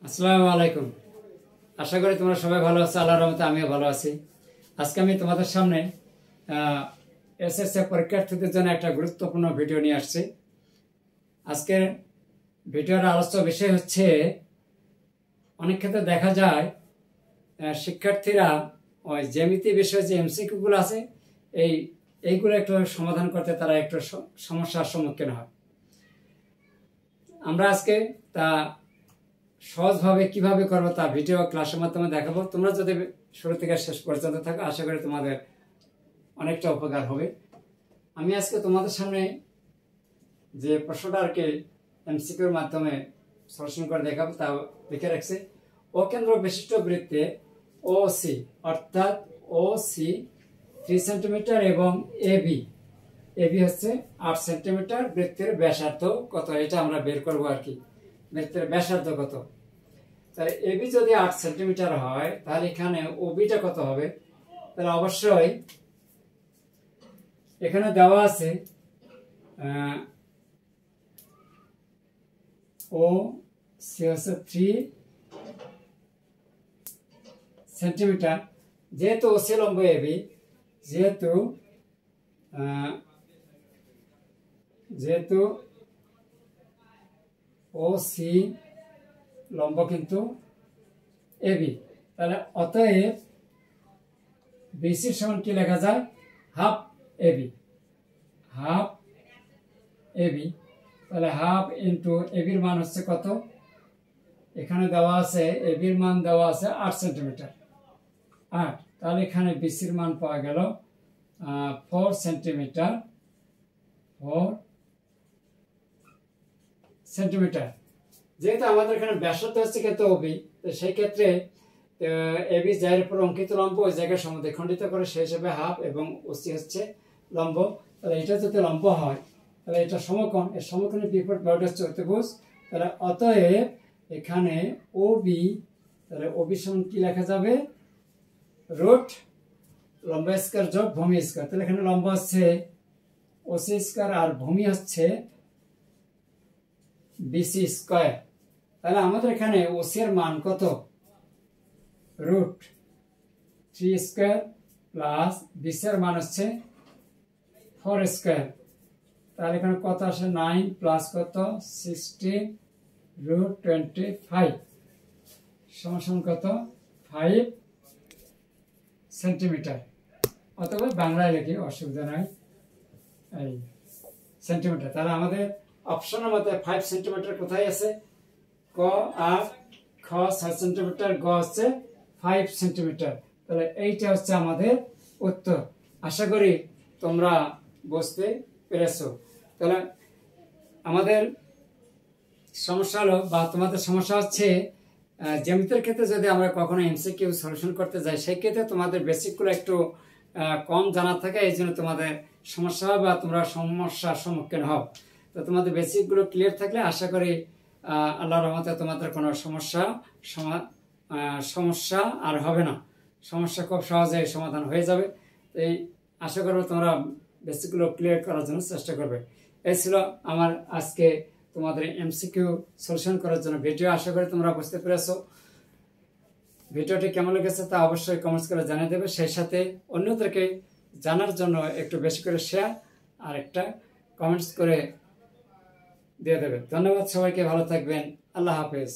আসসালামু আলাইকুম। আশা করি তোমরা সবাই ভালো আছো। আল্লাহর রহমতে আমিও ভালো আছি। আজকে আমি তোমাদের সামনে এসএসসি পরীক্ষার্থীদের জন্য একটা গুরুত্বপূর্ণ ভিডিও নিয়ে আসছি। আজকের ভিডিওর আলোচ্য বিষয় হচ্ছে, অনেক ক্ষেত্রে দেখা যায় শিক্ষার্থীরা ওই জ্যামিতি বিষয়ে যে এমসিকিউগুলো আছে এইগুলো একটু সমাধান করতে তারা একটু সমস্যার সম্মুখীন হয়। আমরা আজকে তা সহজভাবে কিভাবে করবো তা ভিডিও ক্লাসের মাধ্যমে দেখাবো। তোমরা যদি শুরু থেকে শেষ পর্যন্ত থাকো, আশা করি তোমাদের অনেকটা উপকার হবে। আমি আজকে তোমাদের সামনে যে প্রশ্নটা আর কি এমসিকিউর মাধ্যমে সলিউশন করে দেখাবো তা লিখে রাখছে। অকেন্দ্র বিশিষ্ট বৃত্তে ও সি অর্থাৎ ও সি 3 সেন্টিমিটার এবং এবি হচ্ছে 8 সেন্টিমিটার। বৃত্তের ব্যাসার্ধ কত, এটা আমরা বের করবো আর কি। বৃত্তের ব্যাসার্ধ কত, তাহলে এবি যদি 8 সেন্টিমিটার হয় তাহলে এখানে ওবিটা কত হবে? তাহলে অবশ্যই এখানে দেওয়া আছে ও সি হচ্ছে 3 সেন্টিমিটার। যেহেতু ওসি লম্ব এবি, যেহেতু ও সি লম্ব কিন্তু এবি, তাহলে অতএব বিসির সমান কি লেখা যায়? Half AB. তাহলে হাফ ইন্টু এবির মান হচ্ছে কত? এখানে দেওয়া আছে এবির মান দেওয়া আছে 8 সেন্টিমিটার। 8, তাহলে এখানে বিসির মান পাওয়া গেল 4 সেন্টিমিটার। যেহেতু আমাদের এখানে ব্যাসার্ধ হচ্ছে কত ওবি, তো সেই ক্ষেত্রে এবি যার উপর অঙ্কিত লম্ব ওই জায়গায় সমদ্বিখণ্ডিত করে সেই হিসেবে হাফ, এবং ওসি হচ্ছে লম্ব। তাহলে এটা যদি লম্ব হয় তাহলে এটা সমকোণ, এর সমকোণের বিপরীত বাহুটা হচ্ছে অতিভুজ। তাহলে অতএব এখানে ওবি, তাহলে ওবি সমান কি লেখা যাবে? রুট লম্ব স্কয়ার যোগ ভূমি স্কয়ার। তাহলে এখানে লম্ব হচ্ছে ওসি স্কয়ার আর ভূমি হচ্ছে বিসি স্কয়ার। তাহলে আমাদের এখানে ওসি এর মান কত? রুট 3 স্কয়ার প্লাস বিসি এর মান হচ্ছে 4 স্কয়ার। তাহলে এখানে কত আসে? 9 প্লাস কত? 16 রুট 25 সমান কত? 5 সেন্টিমিটার। অথবা বাংলায় লিখি, অসুবিধা নাই, এই সেন্টিমিটার। তাহলে আমাদের অপশনের মধ্যে 5 সেন্টিমিটার কোথায় আছে? ক আর খ 6 সেন্টিমিটার, গ হচ্ছে 5 সেন্টিমিটার। তাহলে এইটা হচ্ছে আমাদের উত্তর। আশা করি তোমরা বুঝতে পেরেছো। তাহলে আমাদের সমস্যা হলো, বা তোমাদের সমস্যা হচ্ছে, জ্যামিতির ক্ষেত্রে যদি আমরা কখনো এমসিকিউ সলিউশন করতে যাই সেই ক্ষেত্রে তোমাদের বেসিকগুলো একটু কম জানা থাকে, এই জন্য তোমাদের সমস্যা হয় বা তোমরা সমস্যার সম্মুখীন হও। তো তোমাদের বেসিকগুলো ক্লিয়ার থাকলে আশা করি আল্লাহর রহমতে তোমাদের কোনো সমস্যা আর হবে না। সমস্যা খুব সহজে সমাধান হয়ে যাবে। এই আশা করবো তোমরা বেসিকগুলো ক্লিয়ার করার জন্য চেষ্টা করবে। এই ছিল আমার আজকে তোমাদের এমসিকিউ সলিউশন করার জন্য ভিডিও। আশা করি তোমরা বুঝতে পেরেছো। ভিডিওটি কেমন লেগেছে তা অবশ্যই কমেন্টস করে জানিয়ে দেবে। সেই সাথে অন্যদেরকে জানার জন্য একটু বেশি করে শেয়ার আর একটা কমেন্টস করে দিয়ে দেবে। ধন্যবাদ সবাইকে, ভালো থাকবেন। আল্লাহ হাফেজ।